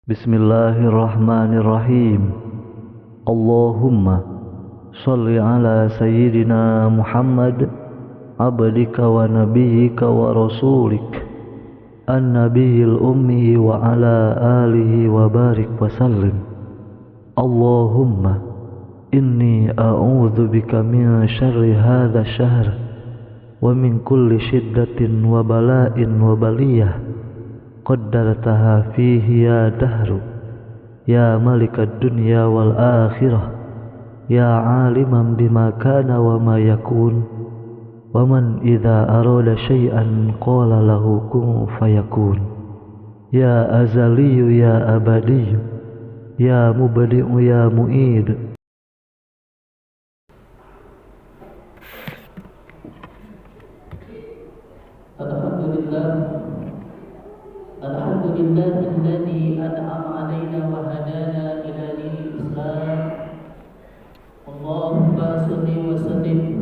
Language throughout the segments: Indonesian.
Bismillahirrahmanirrahim. Allahumma sholli ala sayyidina Muhammad abdika wa nabiyyika wa rasulik an-nabiyil ummi wa ala alihi wa barik wa sallim. Allahumma inni a'udzu bika min syarri hadha syahr wa min kulli syiddatin wa bala'in wa baliyah qaddartaha fihi ya dahru ya malikad dunya wal akhirah ya aliman bima kana wa ma yakun wa man idza arada syai'an qala lahu kun fayakun ya azaliyu ya abadiyu ya mubdi'u ya mu'id. Alhamdulillah alladzi an'ama 'alaina wa hadana ila dinil Islam. Allahumma shalli wa sallim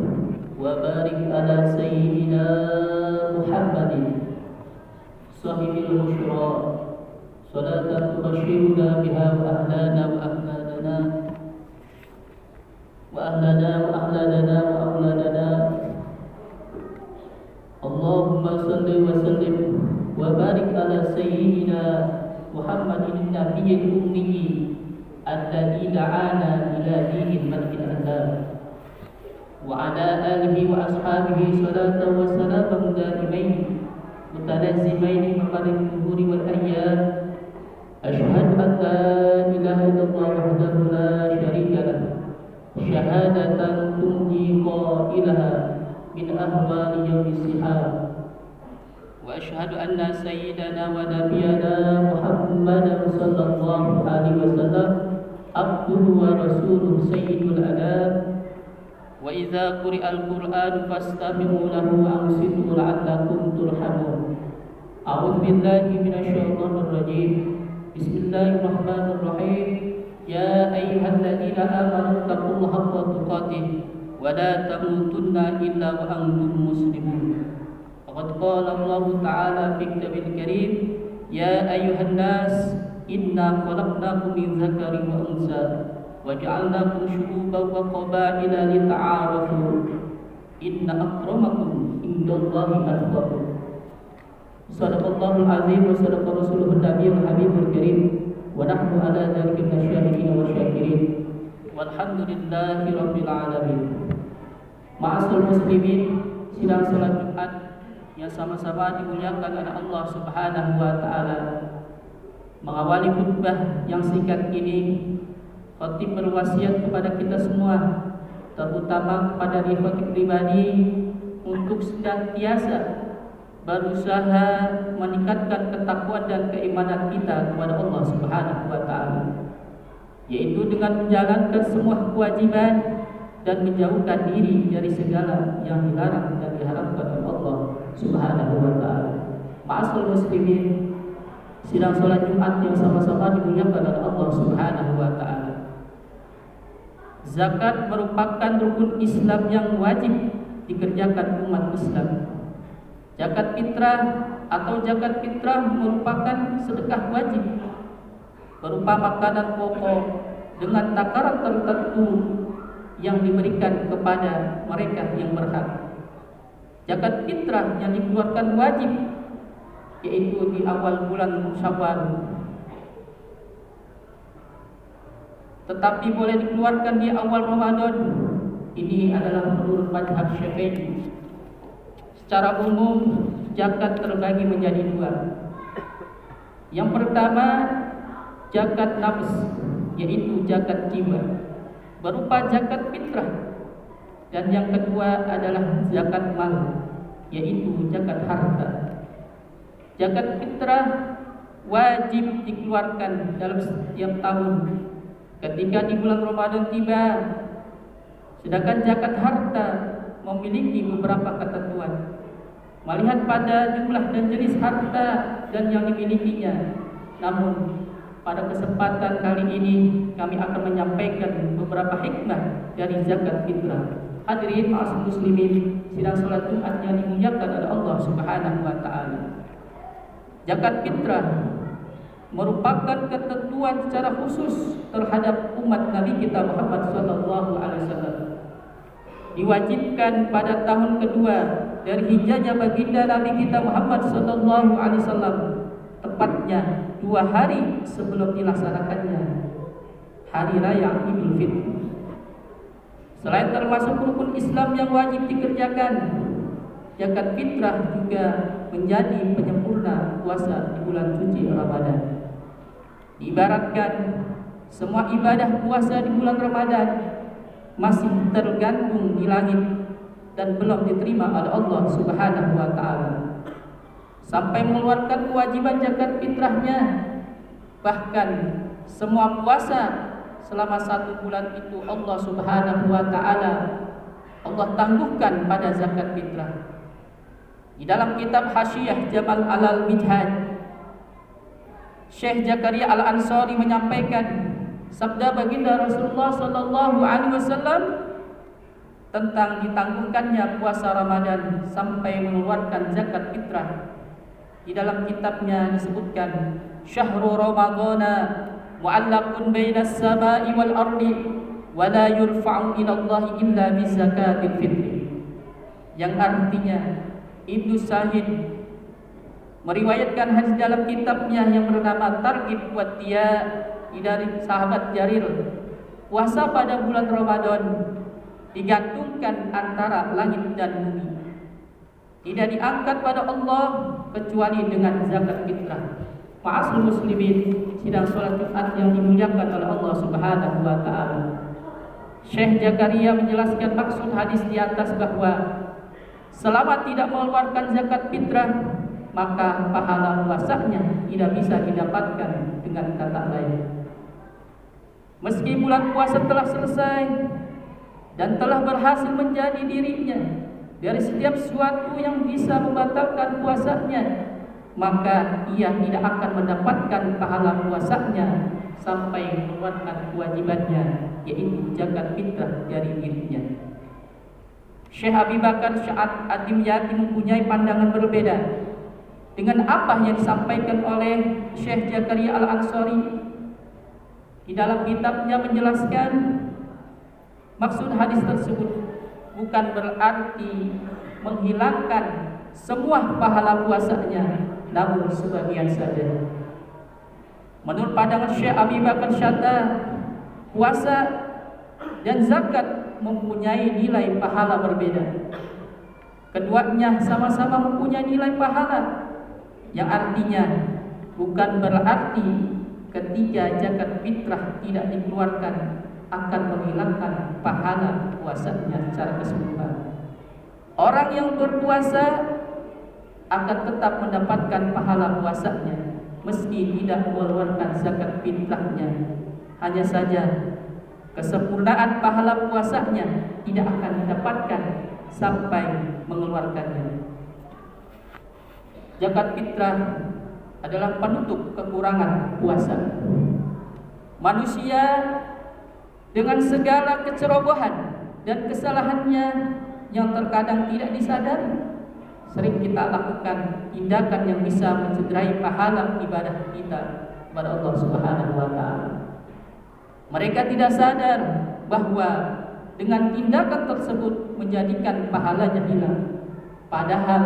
wa barik ala sayyidina Muhammadin sahibil busyra salatan tubashshiruna biha wa ahlana wa ahladana wa auladana. Allahumma shalli wa sallim wa barik ala sayyidina Muhammadin nabiyil ummi alladzi da'ana ila dinil malikil azam wa ala alihi wa ashabihi salatan wa salaman daimain mutalazzimain maqarid dhuhuri wal ayyam. Asyhadu an la ilaha illallah wahdahu la syarika lah syahadatan tunji qailaha min ahwali yaumis sihab. Wa asyhadu anna sayyidana wa nabiyana Muhammadan sallallahu alaihi wasallam abduhu wa rasuluhu sayyidul anam. Wa idza quri'al qur'an fastami'u lahu wa ansitu la'allakum turhamun. A'udzu billahi minasyaitonir rajim. Bismillahirrahmanirrahim. Ya ayyuhalladzina amanu taqullaha haqqa tuqatih wa la tamutunna illa wa antum muslimun. Qad qala Allah Ta'ala fi kitabil karim, ya ayyuhan nas inna khalaqnakum min dzakarin wa unsa wa ja'alnakum syu'uban wa qabaila lita'arafu inna akramakum indallahi atqakum. Sadaqallahul azim wa sadaqa rasuluhun nabiyul habibul karim wa nahnu ala dzalika minasyahidin wa syakirin walhamdulillahi rabbil alamin. Ma'asal muslimin, sidang salat Jumat yang sama-sama dimuliakan oleh Allah Subhanahu wa taala. Mengawali khutbah yang singkat ini, khatib berwasiat kepada kita semua, terutama kepada diri khatib pribadi, untuk senantiasa berusaha meningkatkan ketakwaan dan keimanan kita kepada Allah Subhanahu wa taala, yaitu dengan menjalankan semua kewajiban dan menjauhkan diri dari segala yang dilarang dan diharamkan oleh Allah Subhanahu wa taala. Ma'asal muslimin, sidang salat Jumat yang sama-sama dimuliakan oleh Allah Subhanahu wa taala. Zakat merupakan rukun Islam yang wajib dikerjakan umat Islam. Zakat fitrah atau zakat fitrah merupakan sedekah wajib berupa makanan pokok dengan takaran tertentu yang diberikan kepada mereka yang berhak. Zakat fitrah yang dikeluarkan wajib yaitu di awal bulan Syawal, tetapi boleh dikeluarkan di awal Ramadan. Ini adalah menurut mazhab Syafi'i. Secara umum zakat terbagi menjadi dua. Yang pertama, zakat nafs, yaitu zakat jiwa berupa zakat fitrah. Dan yang kedua adalah zakat mal, yaitu zakat harta. Zakat fitrah wajib dikeluarkan dalam setiap tahun ketika di bulan Ramadan tiba. Sedangkan zakat harta memiliki beberapa ketentuan melihat pada jumlah dan jenis harta dan yang dimilikinya. Namun pada kesempatan kali ini kami akan menyampaikan beberapa hikmah dari zakat fitrah. Hadirin ma'asyiral muslimin, sidang salat Jumat yang dimuliakan oleh Allah Subhanahu wa taala. Zakat fitrah merupakan ketentuan secara khusus terhadap umat Nabi kita Muhammad sallallahu alaihi wasallam. Diwajibkan pada tahun kedua dari hijrahnya baginda Nabi kita Muhammad sallallahu alaihi wasallam, tepatnya 2 hari sebelum dilaksanakannya hari raya Idul Fitri. Selain termasuk rukun Islam yang wajib dikerjakan, zakat fitrah juga menjadi penyempurna puasa di bulan suci Ramadan. Diibaratkan semua ibadah puasa di bulan Ramadan masih tergantung di langit dan belum diterima oleh Allah Subhanahu wa taala sampai mengeluarkan kewajiban zakat fitrahnya. Bahkan semua puasa selama 1 bulan itu Allah Subhanahu wa taala Allah tangguhkan pada zakat fitrah. Di dalam kitab Hasyiah Jamal Al-Minhaj, Syekh Zakaria Al-Ansari menyampaikan sabda baginda Rasulullah sallallahu alaihi wasallam tentang ditangguhkannya puasa Ramadan sampai mengeluarkan zakat fitrah. Di dalam kitabnya disebutkan, syahrul ramadhana mu'allaqun bainas sama'i wal ardi wa la yurfa'u ila Allah illa bi zakatil fitri. Yang artinya Ibnu Sa'id meriwayatkan hadis dalam kitabnya yang bernama Targhib wa Tiya dari sahabat Jarir, puasa pada bulan Ramadan digantungkan antara langit dan bumi, tidak diangkat pada Allah kecuali dengan zakat fitrah. Ma'asyiral muslimin, sidang salat Jumat yang dimuliakan oleh Allah Subhanahu wa taala. Syekh Zakaria menjelaskan maksud hadis di atas bahwa selama tidak mengeluarkan zakat fitrah, maka pahala puasanya tidak bisa didapatkan. Dengan kata lain, meski bulan puasa telah selesai dan telah berhasil menjadi dirinya dari setiap sesuatu yang bisa membatalkan puasanya, maka ia tidak akan mendapatkan pahala puasanya sampai mengeluarkan kewajibannya, yaitu zakat fitrah dari dirinya. Syekh Abi Bakar Sya'ad Ad-Dimyati mempunyai pandangan berbeda dengan apa yang disampaikan oleh Syekh Zakaria Al-Ansari. Di dalam kitabnya menjelaskan maksud hadis tersebut bukan berarti menghilangkan semua pahala puasanya, namun sebagian saja. Menurut pandangan Syekh Abi Bakar Sya'ad, puasa dan zakat mempunyai nilai pahala berbeda. Keduanya sama-sama mempunyai nilai pahala, yang artinya bukan berarti ketika zakat fitrah tidak dikeluarkan akan menghilangkan pahala puasanya secara keseluruhan. Orang yang berpuasa akan tetap mendapatkan pahala puasanya meski tidak mengeluarkan zakat fitrahnya. Hanya saja kesempurnaan pahala puasanya tidak akan didapatkan sampai mengeluarkannya. Zakat fitrah adalah penutup kekurangan puasa. Manusia dengan segala kecerobohan dan kesalahannya yang terkadang tidak disadari, sering kita lakukan tindakan yang bisa mencederai pahala ibadah kita kepada Allah Subhanahu wa taala. Mereka tidak sadar bahwa dengan tindakan tersebut menjadikan pahalanya hilang. Padahal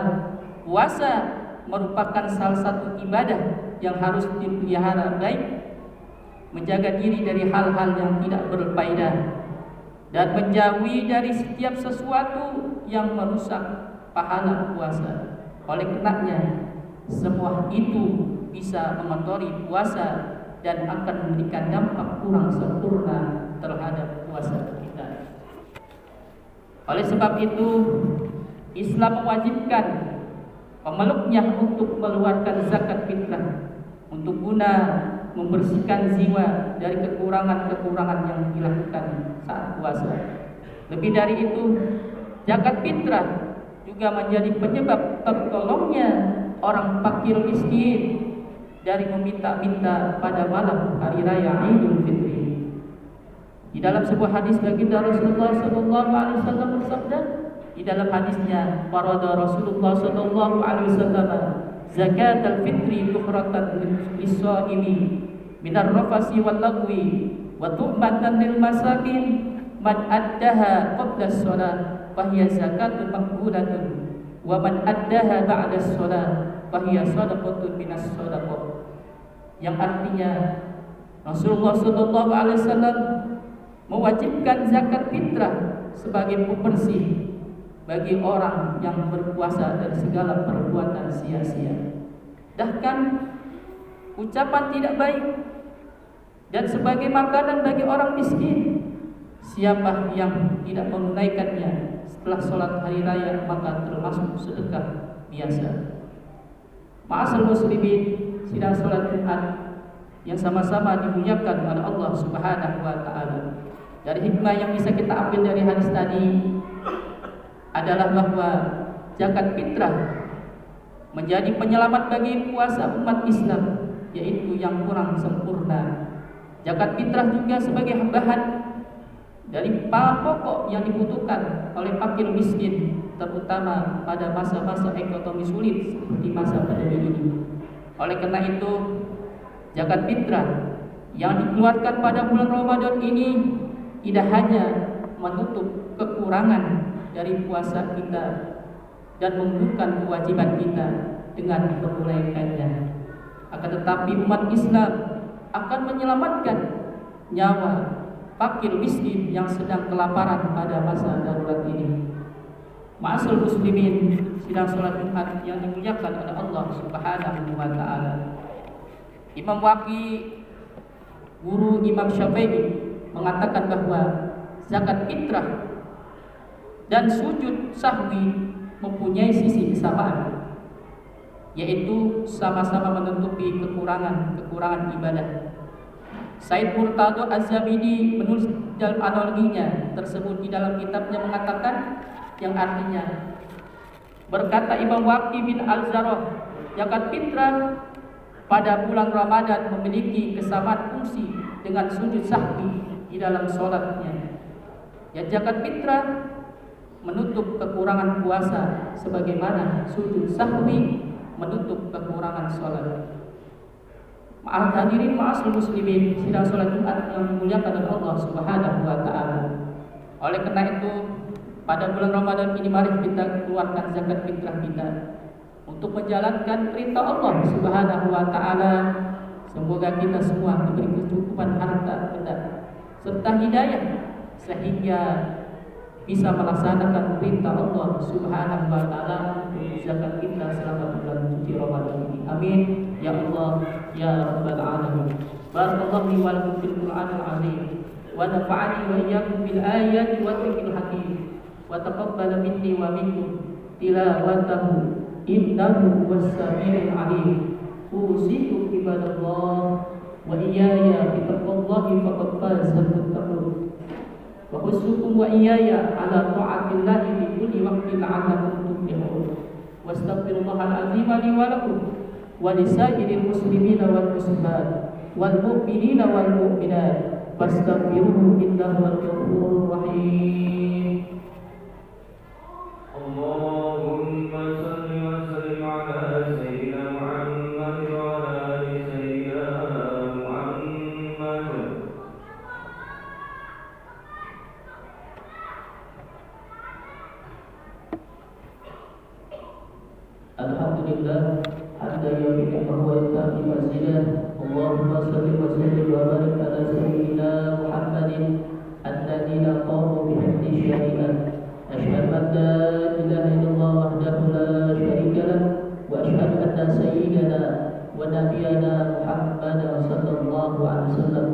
puasa merupakan salah satu ibadah yang harus dipelihara baik, menjaga diri dari hal-hal yang tidak berfaedah dan menjauhi dari setiap sesuatu yang merusak pahala puasa. Oleh karenanya, semua itu bisa mengotori puasa dan akan memberikan dampak kurang sempurna terhadap puasa kita. Oleh sebab itu, Islam mewajibkan pemeluknya untuk mengeluarkan zakat fitrah untuk guna membersihkan jiwa dari kekurangan-kekurangan yang dilakukan saat puasa. Lebih dari itu, zakat fitrah juga menjadi penyebab tertolongnya orang fakir miskin dari meminta-minta pada malam hari raya Idul Fitri. Di dalam sebuah hadis baginda Rasulullah sallallahu alaihi wasallam bersabda, di dalam hadisnya, farada Rasulullah sallallahu alaihi wasallam zakatal fitri tuhratan lis-shaimi minar rafasi wal lagwi wa tu'matan lil masakin man addaha qabla as-shalah fahiya zakatun maqbulatun wa man addaha ba'da as-shalah fahiya shadaqatun minas shadaqah. Yang artinya Rasulullah sallallahu alaihi wasallam mewajibkan zakat fitrah sebagai pembersih bagi orang yang berpuasa dari segala perbuatan sia-sia, bahkan ucapan tidak baik, dan sebagai makanan bagi orang miskin. Siapa yang tidak menunaikannya setelah sholat hari raya maka termasuk sedekah biasa. Ma'asal muslimin, sidang sholat Jumat yang sama-sama dimuliakan oleh Allah Subhanahu wa taala. Dari hikmah yang bisa kita ambil dari hadis tadi adalah bahwa zakat fitrah menjadi penyelamat bagi puasa umat Islam, yaitu yang kurang sempurna. Zakat fitrah juga sebagai bahan dari bahan pokok yang dibutuhkan oleh fakir miskin, terutama pada masa-masa ekonomi sulit seperti masa pandemi ini. Oleh karena itu, zakat fitrah yang dikeluarkan pada bulan Ramadan ini tidak hanya menutup kekurangan dari puasa kita dan membukan kewajiban kita dengan menunaikannya, akan tetapi umat Islam akan menyelamatkan nyawa fakir miskin yang sedang kelaparan pada masa darurat ini. Ma'asal muslimin, sidang salat Jumat yang dimuliakan oleh Allah Subhanahu wa taala. Imam Waqi, guru Imam Syafi'i, mengatakan bahwa zakat fitrah dan sujud sahwi mempunyai sisi kesamaan, yaitu sama-sama menutupi kekurangan ibadah. Said Murtado Az-Zabidi menulis dalam analoginya tersebut di dalam kitabnya mengatakan, yang artinya, berkata Imam Waqi bin Al-Zarrah, zakat fitrah pada bulan Ramadan memiliki kesamaan fungsi dengan sujud sahwi di dalam sholatnya. Ya, zakat fitrah menutup kekurangan puasa sebagaimana sujud sahwi menutup kekurangan sholat. Maaf hadirin, ma'asal muslimin, sidang sholat Jumat yang dimuliakan oleh Allah Subhanahu wa taala. Oleh karena itu, pada bulan Ramadan ini mari kita keluarkan zakat fitrah kita untuk menjalankan perintah Allah Subhanahu wa taala. Semoga kita semua diberi kecukupan harta benda serta hidayah sehingga bisa melaksanakan perintah Allah Subhanahu wa taala untuk zakat kita selama bulan suci Ramadan ini. Amin ya Allah ya rabbal alamin. Barakallahu li wa lakum fil Qur'anil azim wa nafa'ani wa iyyakum bil ayati wa dzikril hakim wa taqabbal minni wa minkum tilawatahu innahu was-sami'ul 'alim. Usikum ibadallah wa iyaya bittaqwallahi faqad fazal muttaqun. Wa usikum wa iyaya ala ta'atillahi fi kulli waqtin la'allakum tuflihun. Wastaghfirullahal azim li wa lakum wa lisairil muslimina wal muslimat wal mu'minina wal mu'minat fastaghfiruhu innahu wal ghafurur rahim. Allahumma salli wa sallim ala sayyidina Muhammad wa ala ali sayyidina Muhammad. Alhamdulillah, hatta yawmika wa yatahi masjidah. Allahumma salli wa sallim wa barik ala sayyidina Muhammadin alladhina qamu bi hifdhi syari'ah. Asyhadu an la ilaha illallah wahdahu la syarika lah wa asyhadu anna sayyidana wa nabiyyana Muhammadan sallallahu alaihi wasallam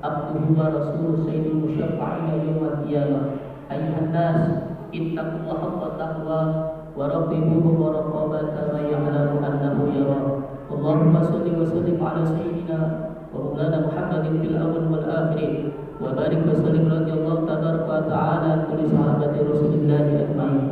abduhu wa rasuluhu sayyidul musyaffi'ina yaumil qiyamah. Ayyuhan nas, ittaqullaha haqqa taqwa wa raqibuhu wa raqabata man ya'lamu annahu yara. Allahumma salli wa sallim ala sayyidina wa maulana Muhammadin fil awwal wal akhir wa barik wa sallim radhiyallahu tabaraka wa ta'ala an kulli sahabati Rasulillah ajma'in.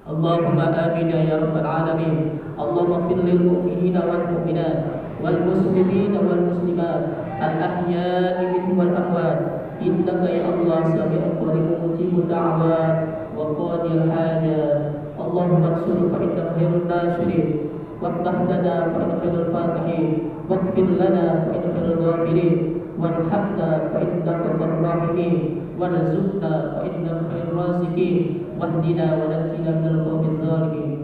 Allahumma amin ya rabbal alamin. Allahumma ighfir lil mu'minina wal mu'minat wal muslimina wal muslimat al ahya'i minhum wal amwat. Innaka ya Allah sami'un qaribun mujibud da'wat wa qadil hajat. Allahumma ansur fa innaka khairun nasirin وافتح لنا فإن خير الفاتحين واغفر لنا فإن خير الغافرين وارحمنا فإنك خير الراحمين وارزقنا فإنك خير الرازقين واهدنا ونجنا من القوم الظالمين